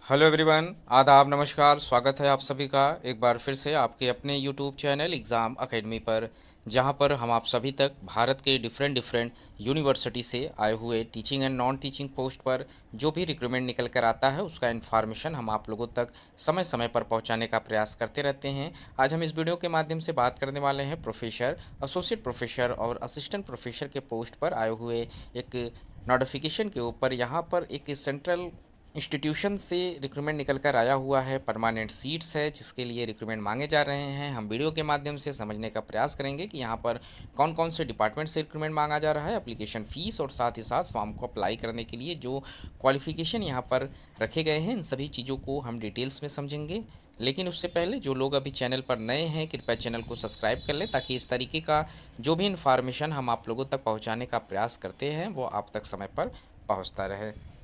Hello everyone, आदाब, नमस्कार। स्वागत है आप सभी का एक बार फिर से आपके अपने यूट्यूब चैनल एग्ज़ाम अकेडमी पर, जहां पर हम आप सभी तक भारत के डिफरेंट डिफरेंट यूनिवर्सिटी से आए हुए teaching and non teaching post पर जो भी रिक्रूटमेंट निकल कर आता है उसका इन्फॉर्मेशन हम आप लोगों तक समय समय पर पहुंचाने का प्रयास करते रहते हैं। आज हम इस वीडियो के माध्यम से बात करने वाले हैं प्रोफेसर, एसोसिएट प्रोफेसर और असिस्टेंट प्रोफेसर के पोस्ट पर आए हुए एक नोटिफिकेशन के ऊपर। यहाँ पर एक सेंट्रल इंस्टीट्यूशन से रिक्रूटमेंट निकल कर आया हुआ है, परमानेंट सीट्स है जिसके लिए रिक्रूटमेंट मांगे जा रहे हैं। हम वीडियो के माध्यम से समझने का प्रयास करेंगे कि यहाँ पर कौन कौन से डिपार्टमेंट से रिक्रूटमेंट मांगा जा रहा है, एप्लीकेशन फ़ीस और साथ ही साथ फॉर्म को अप्लाई करने के लिए जो क्वालिफिकेशन यहाँ पर रखे गए हैं, इन सभी चीज़ों को हम डिटेल्स में समझेंगे। लेकिन उससे पहले जो लोग अभी चैनल पर नए हैं कृपया चैनल को सब्सक्राइब कर लें, ताकि इस तरीके का जो भी इन्फॉर्मेशन हम आप लोगों तक पहुँचाने का प्रयास करते हैं वो आप तक समय पर पहुँचता रहे।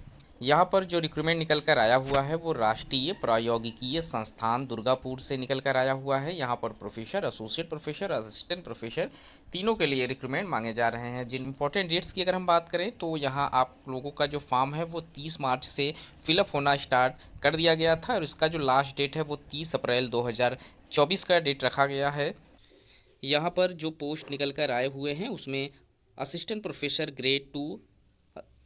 यहाँ पर जो रिक्रूटमेंट निकल कर आया हुआ है वो राष्ट्रीय प्रौद्योगिकीय संस्थान दुर्गापुर से निकल कर आया हुआ है। यहाँ पर professor, associate professor, assistant professor तीनों के लिए रिक्रूटमेंट मांगे जा रहे हैं। जिन इंपॉर्टेंट डेट्स की अगर हम बात करें तो यहाँ आप लोगों का जो फॉर्म है वो 30 मार्च से फिलअप होना स्टार्ट कर दिया गया था और इसका जो लास्ट डेट है वो 30 अप्रैल 2024 का डेट रखा गया है। यहाँ पर जो पोस्ट निकल कर आए हुए हैं उसमें assistant professor grade 2,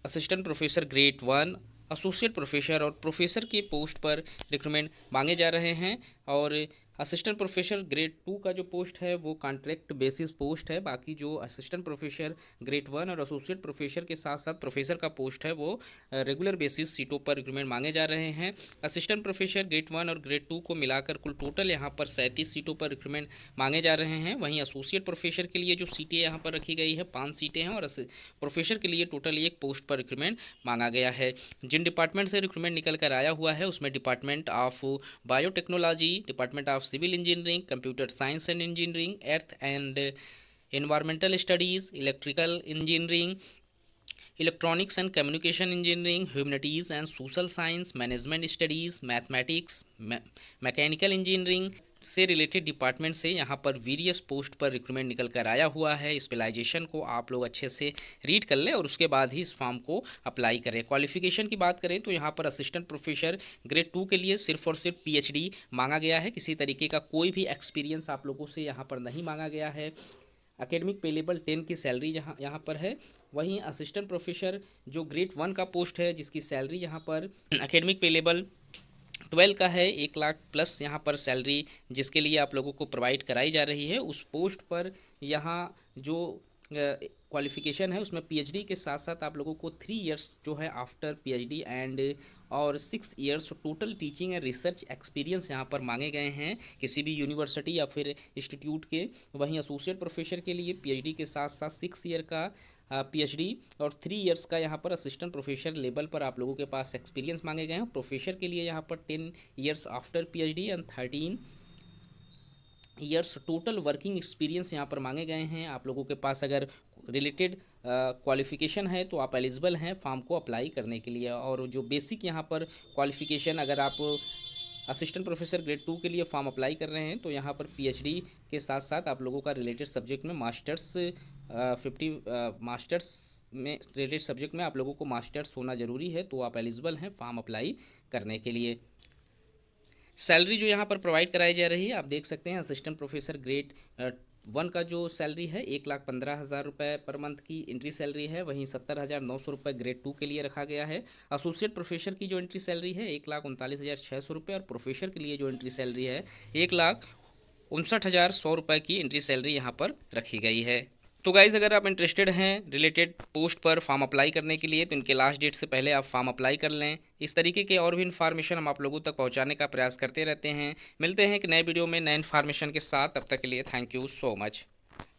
assistant professor grade 1, associate professor और प्रोफेसर के पोस्ट पर रिक्रूटमेंट मांगे जा रहे हैं। और असिस्टेंट प्रोफेसर ग्रेड 2 का जो पोस्ट है वो कॉन्ट्रैक्ट बेसिस पोस्ट है। बाकी जो असिस्टेंट प्रोफेसर ग्रेड 1 और एसोसिएट प्रोफेसर के साथ साथ प्रोफेसर का पोस्ट है वो रेगुलर बेसिस सीटों पर रिक्रूटमेंट मांगे जा रहे हैं। असिस्टेंट प्रोफेसर ग्रेड 1 और ग्रेड 2 को मिलाकर कुल टोटल यहाँ पर 37 सीटों पर रिक्रूटमेंट मांगे जा रहे हैं। वहीं एसोसिएट प्रोफेसर के लिए जो सीटें यहाँ पर रखी गई है 5 सीटें हैं और प्रोफेसर के लिए टोटल एक पोस्ट पर रिक्रूटमेंट मांगा गया है। जिन डिपार्टमेंट से रिक्रूटमेंट निकल कर आया हुआ है उसमें department of biotechnology, department of civil engineering, computer science and engineering, earth and environmental studies, electrical engineering, electronics and communication engineering, humanities and social science, management studies, mathematics, mechanical engineering से related department से यहाँ पर various post पर recruitment निकल कर आया हुआ है। स्पेशलाइजेशन को आप लोग अच्छे से रीड कर लें और उसके बाद ही इस फॉर्म को अप्लाई करें। क्वालिफिकेशन की बात करें तो यहाँ पर असिस्टेंट प्रोफेसर ग्रेड 2 के लिए सिर्फ और सिर्फ पीएचडी मांगा गया है। किसी तरीके का कोई भी एक्सपीरियंस आप लोगों से यहाँ पर नहीं मांगा गया है। एकेडमिक पे लेवल 10 की सैलरी यहाँ पर है। वहीं असिस्टेंट प्रोफेसर जो ग्रेड 1 का पोस्ट है जिसकी सैलरी यहाँ पर एकेडमिक पे लेवल 12 का है, 1 लाख प्लस यहाँ पर सैलरी जिसके लिए आप लोगों को प्रोवाइड कराई जा रही है। उस पोस्ट पर यहाँ जो क्वालिफिकेशन है उसमें पीएचडी के साथ साथ आप लोगों को 3 इयर्स जो है आफ्टर पीएचडी एंड और 6 years total teaching and research experience यहाँ पर मांगे गए हैं किसी भी यूनिवर्सिटी या फिर इंस्टीट्यूट के। वहीं एसोसिएट प्रोफेसर के लिए पीएचडी के साथ साथ 6 ईयर का पीएचडी और 3 इयर्स का यहाँ पर असिस्टेंट प्रोफेसर लेवल पर आप लोगों के पास एक्सपीरियंस मांगे गए हैं। प्रोफेसर के लिए यहाँ पर 10 years after PhD and 13 years total working experience यहाँ पर मांगे गए हैं। आप लोगों के पास अगर रिलेटेड क्वालिफिकेशन है तो आप एलिजिबल हैं फॉर्म को अप्लाई करने के लिए। और जो बेसिक यहाँ पर क्वालिफिकेशन, अगर आप असिस्टेंट प्रोफेसर ग्रेड 2 के लिए फॉर्म अप्लाई कर रहे हैं तो यहाँ पर पीएचडी के साथ साथ आप लोगों का रिलेटेड सब्जेक्ट में मास्टर्स में रिलेटेड सब्जेक्ट में आप लोगों को मास्टर्स होना ज़रूरी है, तो आप एलिजिबल हैं फॉर्म अप्लाई करने के लिए। सैलरी जो यहाँ पर प्रोवाइड कराई जा रही है आप देख सकते हैं। असिस्टेंट प्रोफेसर ग्रेड 1 का जो सैलरी है 1,15,000 रुपये पर मंथ की एंट्री सैलरी है। वहीं 70,900 रुपये ग्रेड 2 के लिए रखा गया है। एसोसिएट प्रोफेसर की जो एंट्री सैलरी है 1,39,600 रुपये और प्रोफेसर के लिए जो एंट्री सैलरी है 1,59,100 रुपये की एंट्री सैलरी यहाँ पर रखी गई है। तो गाइज़, अगर आप इंटरेस्टेड हैं रिलेटेड पोस्ट पर फॉर्म अप्लाई करने के लिए तो इनके लास्ट डेट से पहले आप फॉर्म अप्लाई कर लें। इस तरीके के और भी इन्फॉर्मेशन हम आप लोगों तक पहुंचाने का प्रयास करते रहते हैं। मिलते हैं एक नए वीडियो में नए इन्फॉर्मेशन के साथ, तब तक के लिए थैंक यू सो मच।